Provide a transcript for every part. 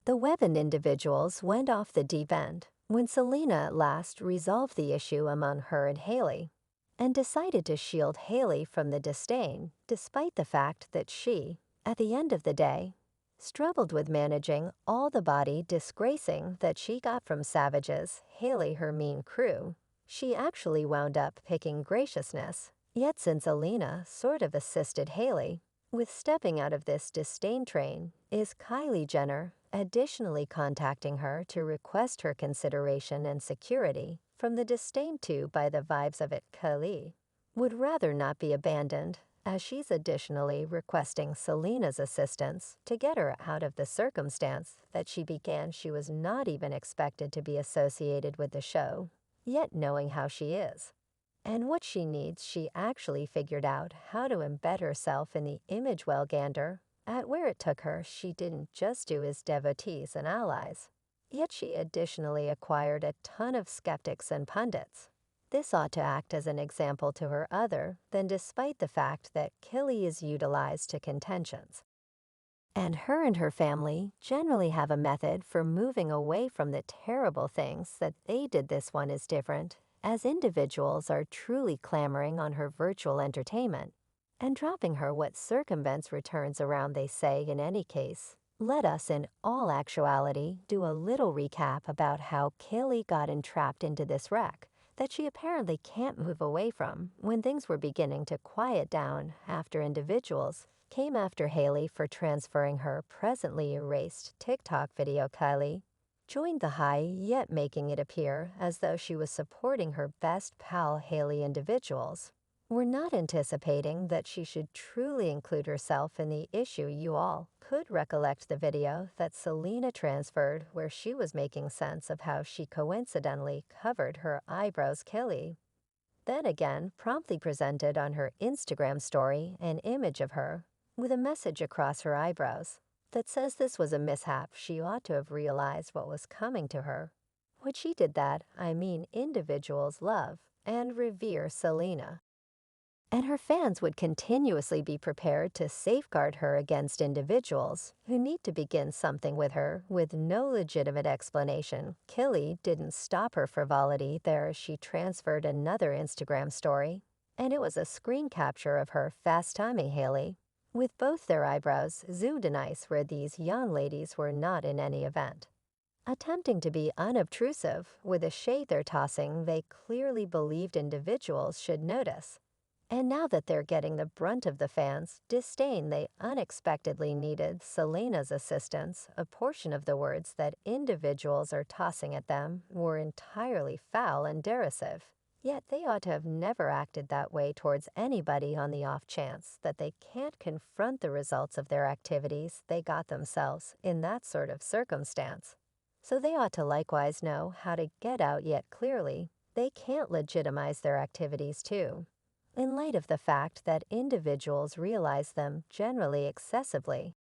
The Webin individuals went off the deep end when Selena at last resolved the issue among her and Haley, and decided to shield Haley from the disdain, despite the fact that she, at the end of the day, struggled with managing all the body disgracing that she got from Savage's Haley her mean crew. She actually wound up picking graciousness, yet since Alina sort of assisted Haley with stepping out of this disdain train, is Kylie Jenner additionally contacting her to request her consideration and security from the disdain too by the vibes of it. Kylie would rather not be abandoned, as she's additionally requesting Selena's assistance to get her out of the circumstance that she began. She was not even expected to be associated with the show, yet knowing how she is and what she needs, she actually figured out how to embed herself in the image. Well, gander at where it took her, she didn't just do as devotees and allies, yet she additionally acquired a ton of skeptics and pundits. This ought to act as an example to her other than despite the fact that Kylie is utilized to contentions. And her family generally have a method for moving away from the terrible things that they did. This one is different, as individuals are truly clamoring on her virtual entertainment and dropping her what circumvents returns around. They say, in any case, let us in all actuality do a little recap about how Kylie got entrapped into this wreck that she apparently can't move away from when things were beginning to quiet down after individuals came after Haley for transferring her presently erased TikTok video. Kylie joined the high, yet making it appear as though she was supporting her best pal Haley. Individuals were not anticipating that she should truly include herself in the issue. You all could recollect the video that Selena transferred where she was making sense of how she coincidentally covered her eyebrows. Kylie then again promptly presented on her Instagram story an image of her with a message across her eyebrows that says this was a mishap. She ought to have realized what was coming to her. When she did that, I mean individuals love and revere Selena, and her fans would continuously be prepared to safeguard her against individuals who need to begin something with her with no legitimate explanation. Kylie didn't stop her frivolity there. She transferred another Instagram story, and it was a screen capture of her fast timing Haley with both their eyebrows zoomed in ice where these young ladies were not in any event attempting to be unobtrusive with a shade they're tossing they clearly believed individuals should notice. And now that they're getting the brunt of the fans' disdain, they unexpectedly needed Selena's assistance. A portion of the words that individuals are tossing at them were entirely foul and derisive. Yet they ought to have never acted that way towards anybody on the off chance that they can't confront the results of their activities they got themselves in that sort of circumstance. So they ought to likewise know how to get out, yet clearly they can't legitimize their activities too, in light of the fact that individuals realize them generally excessively.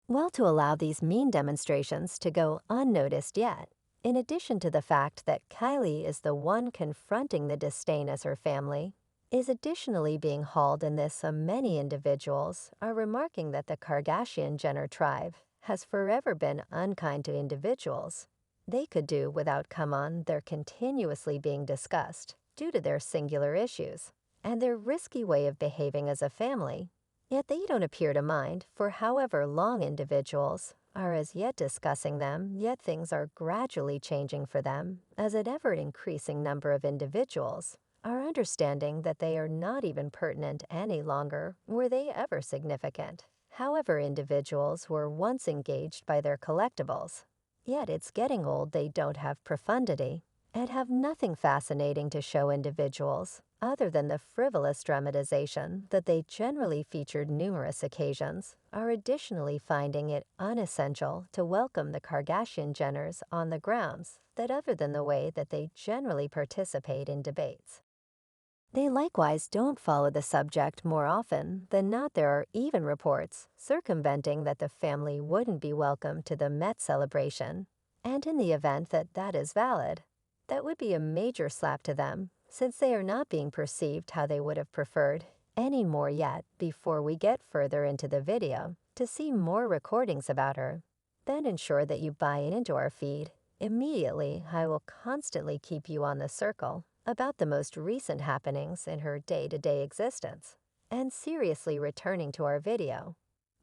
Well, to allow these mean demonstrations to go unnoticed yet, in addition to the fact that Kylie is the one confronting the disdain as her family, is additionally being hauled in this. Many individuals are remarking that the Kardashian-Jenner tribe has forever been unkind to individuals they could do without. Come on, they're continuously being discussed due to their singular issues and their risky way of behaving as a family. Yet they don't appear to mind for however long individuals are as yet discussing them, yet things are gradually changing for them as an ever-increasing number of individuals are understanding that they are not even pertinent any longer. Were they ever significant? However, individuals were once engaged by their collectibles, yet it's getting old. They don't have profundity and have nothing fascinating to show individuals other than the frivolous dramatization that they generally featured numerous occasions, are additionally finding it unessential to welcome the Kardashian-Jenners on the grounds that other than the way that they generally participate in debates, they likewise don't follow the subject. More often than not, there are even reports circumventing that the family wouldn't be welcome to the Met celebration, and in the event that that is valid, that would be a major slap to them, since they are not being perceived how they would have preferred. Any more yet, before we get further into the video, to see more recordings about her. Then ensure that you buy into our feed. Immediately, I will constantly keep you on the circle about the most recent happenings in her day-to-day existence, and seriously returning to our video.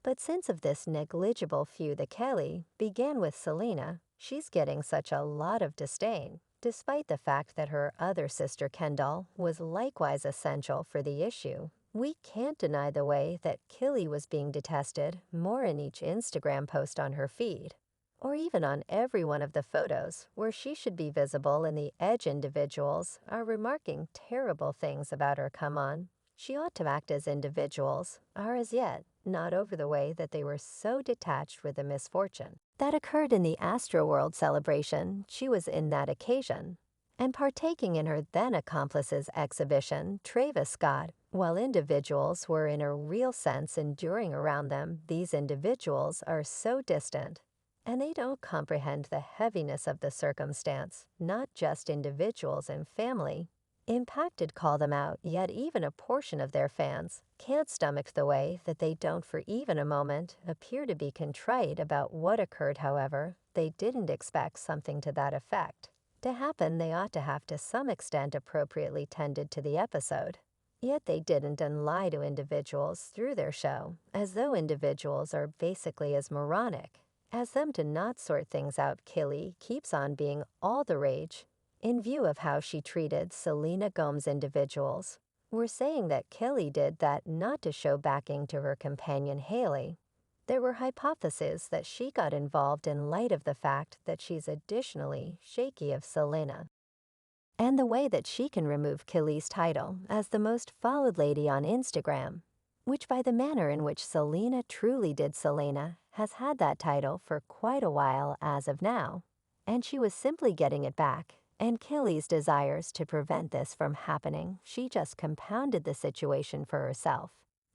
But since of this negligible feud that Kylie began with Selena, she's getting such a lot of disdain, despite the fact that her other sister Kendall was likewise essential for the issue. We can't deny the way that Kylie was being detested more in each Instagram post on her feed, or even on every one of the photos where she should be visible and the edge individuals are remarking terrible things about her. Come on. She ought to act as individuals are as yet not over the way that they were so detached with the misfortune that occurred in the Astroworld celebration she was in that occasion, and partaking in her then accomplice's exhibition, Travis Scott, while individuals were in a real sense enduring around them. These individuals are so distant, and they don't comprehend the heaviness of the circumstance. Not just individuals and family impacted call them out, yet even a portion of their fans can't stomach the way that they don't for even a moment appear to be contrite about what occurred. However, they didn't expect something to that effect to happen. They ought to have to some extent appropriately tended to the episode. Yet they didn't, and lie to individuals through their show, as though individuals are basically as moronic as them to not sort things out. Kylie keeps on being all the rage in view of how she treated Selena Gomez. Individuals were saying that Kylie did that not to show backing to her companion Hailey. There were hypotheses that she got involved in light of the fact that she's additionally shaky of Selena, and the way that she can remove Kylie's title as the most followed lady on Instagram, which by the manner in which Selena truly did Selena has had that title for quite a while as of now, and she was simply getting it back. And Kylie's desires to prevent this from happening, she just compounded the situation for herself.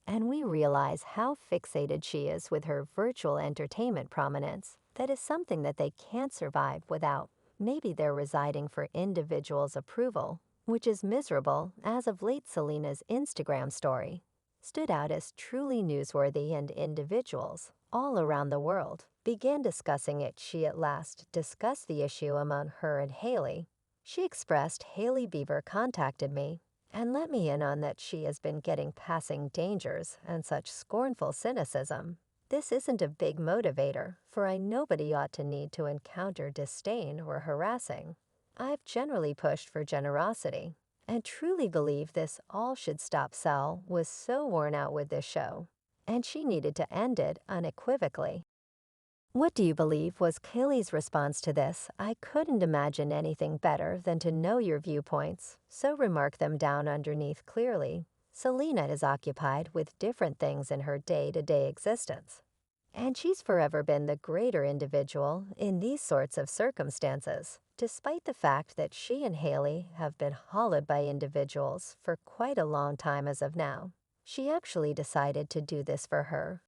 And we realize how fixated she is with her virtual entertainment prominence. That is something that they can't survive without. Maybe they're residing for individuals' approval, which is miserable. As of late, Selena's Instagram story stood out as truly newsworthy, and individuals all around the world began discussing it. She at last discussed the issue among her and Hailey. She expressed, Hailey Bieber contacted me and let me in on that she has been getting passing dangers and such scornful cynicism. This isn't a big motivator, for nobody ought to need to encounter disdain or harassing. I've generally pushed for generosity, and truly believe this all should stop. Sal was so worn out with this show, and she needed to end it unequivocally. What do you believe was Kylie's response to this? I couldn't imagine anything better than to know your viewpoints, so remark them down underneath clearly. Selena is occupied with different things in her day-to-day existence, and she's forever been the greater individual in these sorts of circumstances, despite the fact that she and Hailey have been hollowed by individuals for quite a long time as of now. She actually decided to do this for her